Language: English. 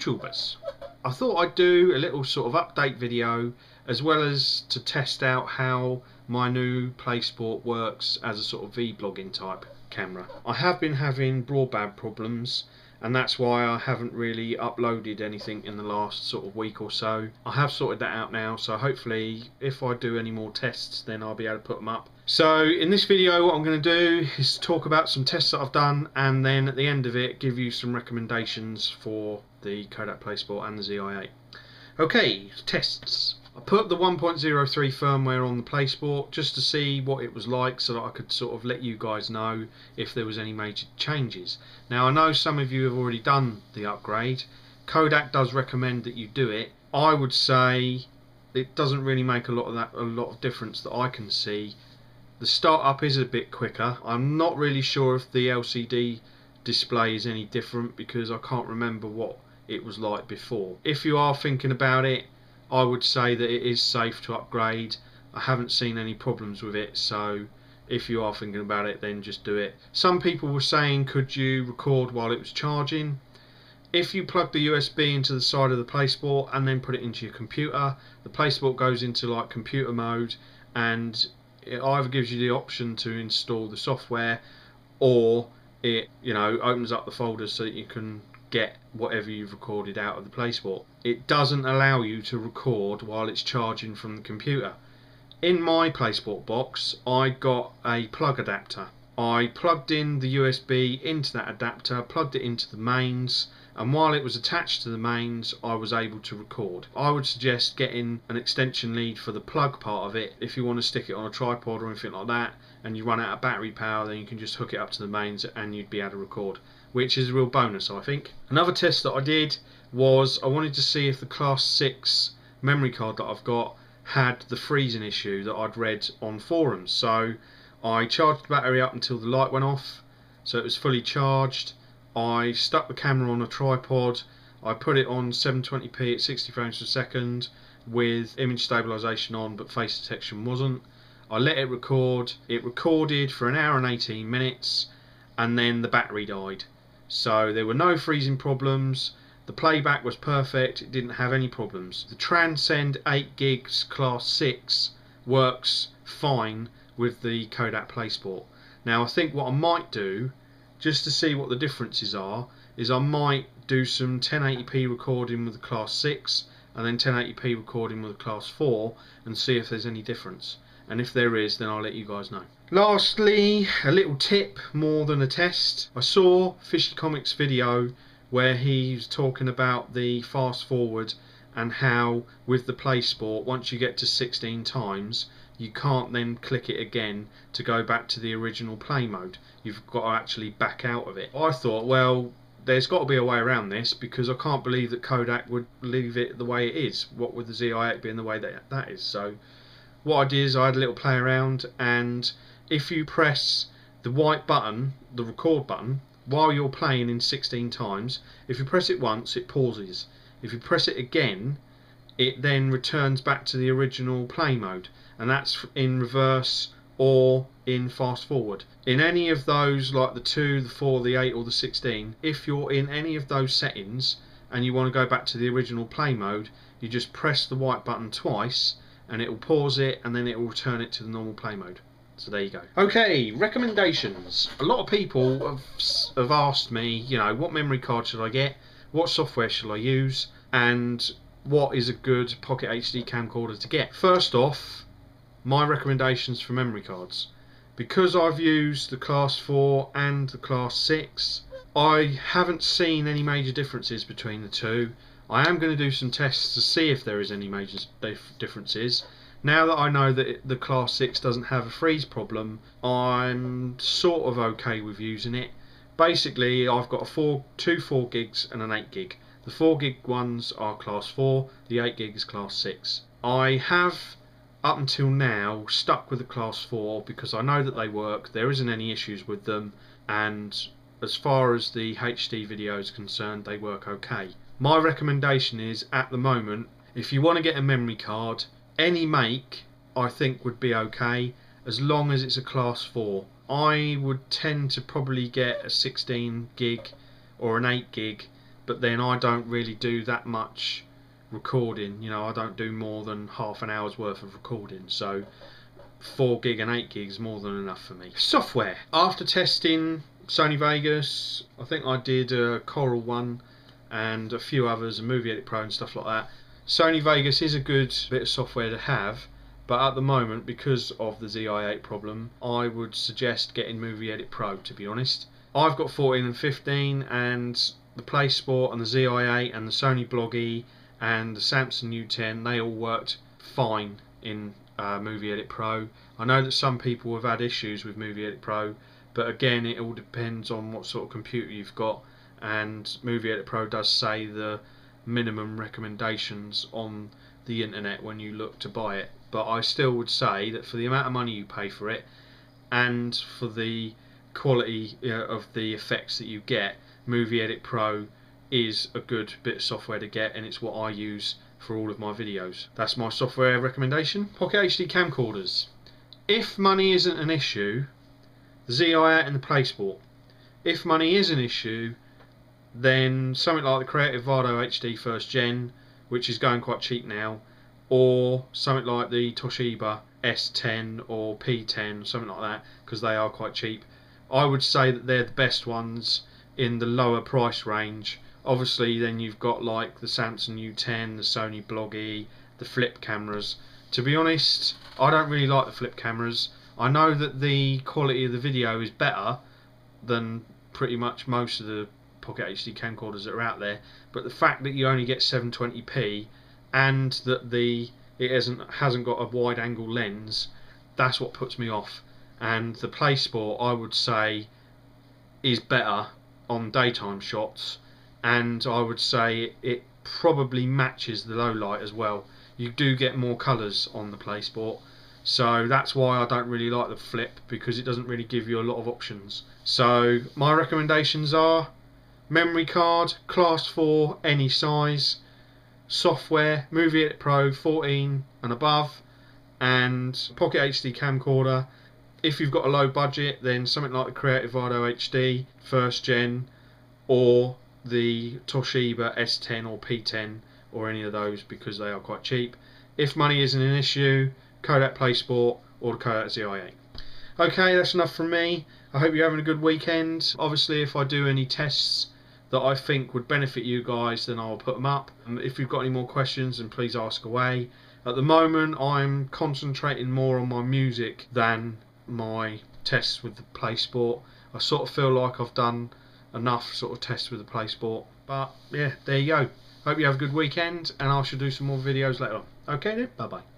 YouTubers. I thought I'd do a little sort of update video as well as to test out how my new Playsport works as a sort of vlogging type camera. I have been having broadband problems, and that's why I haven't really uploaded anything in the last sort of week or so. I have sorted that out now, so hopefully if I do any more tests then I'll be able to put them up. So in this video what I'm going to do is talk about some tests that I've done, and then at the end of it give you some recommendations for the Kodak Playsport and the ZI-8. Okay, tests. I put the 1.03 firmware on the Playsport just to see what it was like, so that I could sort of let you guys know if there was any major changes. Now I know some of you have already done the upgrade. Kodak does recommend that you do it. I would say it doesn't really make a lot of difference that I can see. The startup is a bit quicker. I'm not really sure if the LCD display is any different because I can't remember what it was like before. If you are thinking about it, I would say that it is safe to upgrade. I haven't seen any problems with it, so if you are thinking about it then just do it. Some people were saying could you record while it was charging. If you plug the USB into the side of the Playsport and then put it into your computer, the Playsport goes into like computer mode, and it either gives you the option to install the software, or it opens up the folder so that you can get whatever you've recorded out of the Playsport. It doesn't allow you to record while it's charging from the computer. In my Playsport box I got a plug adapter. I plugged in the USB into that adapter, plugged it into the mains, and while it was attached to the mains I was able to record. I would suggest getting an extension lead for the plug part of it. If you want to stick it on a tripod or anything like that and you run out of battery power, then you can just hook it up to the mains and you'd be able to record, which is a real bonus I think. Another test that I did was I wanted to see if the Class 6 memory card that I've got had the freezing issue that I'd read on forums. So I charged the battery up until the light went off, so it was fully charged. I stuck the camera on a tripod, I put it on 720p at 60 frames per second with image stabilization on but face detection wasn't. I let it record. It recorded for 1 hour and 18 minutes and then the battery died. So there were no freezing problems, the playback was perfect, it didn't have any problems. The transend 8 gigs Class 6 works fine with the Kodak Playsport. Now I think what I might do, just to see what the differences are, is I might do some 1080p recording with the Class 6 and then 1080p recording with the Class 4 and see if there's any difference. And if there is, then I'll let you guys know. Lastly, a little tip more than a test. I saw Fishy Comics' video where he's talking about the fast forward and how with the Playsport once you get to 16 times you can't then click it again to go back to the original play mode. You've got to actually back out of it. I thought, well, there's got to be a way around this because I can't believe that Kodak would leave it the way it is, what with the ZI-8 being the way that is. So what I did is I had a little play around, and if you press the white button, the record button, while you're playing in 16 times, if you press it once it pauses. If you press it again it then returns back to the original play mode, and that's in reverse or in fast forward. In any of those, like the 2, the 4, the 8 or the 16, if you're in any of those settings and you want to go back to the original play mode, you just press the white button twice and it will pause it and then it will return it to the normal play mode. So there you go. Okay, recommendations. A lot of people have asked me, what memory card should I get, what software shall I use, and what is a good Pocket HD camcorder to get. First off, my recommendations for memory cards. Because I've used the Class 4 and the Class 6, I haven't seen any major differences between the two. I am going to do some tests to see if there is any major differences. Now that I know that the Class 6 doesn't have a freeze problem, I'm sort of okay with using it. Basically, I've got two 4 gigs and an 8 gig. The 4 gig ones are Class 4, the 8 gig is Class 6. I have, up until now, stuck with the Class 4 because I know that they work, there isn't any issues with them, and as far as the HD video is concerned, they work okay. My recommendation is, at the moment, if you want to get a memory card, any make I think would be okay, as long as it's a Class 4. I would tend to probably get a 16 gig or an 8 gig but then I don't really do that much recording. You know, I don't do more than half an hour's worth of recording, so 4 gig and 8 gig is more than enough for me. Software. After testing Sony Vegas, I think I did a Coral one and a few others, a Movie Edit Pro and stuff like that. Sony Vegas is a good bit of software to have, but at the moment, because of the ZI-8 problem, I would suggest getting Movie Edit Pro, to be honest. I've got 14 and 15, and the Playsport and the ZI-8 and the Sony Bloggy and the Samsung U10, they all worked fine in Movie Edit Pro. I know that some people have had issues with Movie Edit Pro, but again, it all depends on what sort of computer you've got, and Movie Edit Pro does say the minimum recommendations on the internet when you look to buy it. But I still would say that for the amount of money you pay for it and for the quality of the effects that you get, Movie Edit Pro is a good bit of software to get, and it's what I use for all of my videos. That's my software recommendation. Pocket HD camcorders. If money isn't an issue, the ZI-8 and the Playsport. If money is an issue, then something like the Creative Vado HD first gen, which is going quite cheap now, or something like the Toshiba S10 or P10, something like that, because they are quite cheap. I would say that they're the best ones in the lower price range. Obviously then you've got like the Samsung U10, the Sony Bloggy, the flip cameras. To be honest, I don't really like the flip cameras. I know that the quality of the video is better than pretty much most of the Pocket HD camcorders that are out there, but the fact that you only get 720p and that it hasn't got a wide angle lens, that's what puts me off. And the Playsport, I would say, is better on daytime shots, and I would say it probably matches the low light as well. You do get more colours on the Playsport, so that's why I don't really like the flip, because it doesn't really give you a lot of options. So my recommendations are memory card, class 4, any size, software, Movie Edit Pro 14 and above, and Pocket HD camcorder. If you've got a low budget, then something like the Creative Vado HD first gen, or the Toshiba S10 or P10, or any of those, because they are quite cheap. If money isn't an issue, Kodak Playsport or the Kodak ZI-8. Okay, that's enough from me. I hope you're having a good weekend. Obviously, if I do any tests that I think would benefit you guys, then I'll put them up. If you've got any more questions, then please ask away. At the moment, I'm concentrating more on my music than my tests with the Playsport. I sort of feel like I've done enough sort of tests with the Playsport. But yeah, there you go. Hope you have a good weekend, and I shall do some more videos later on. Okay then, bye bye.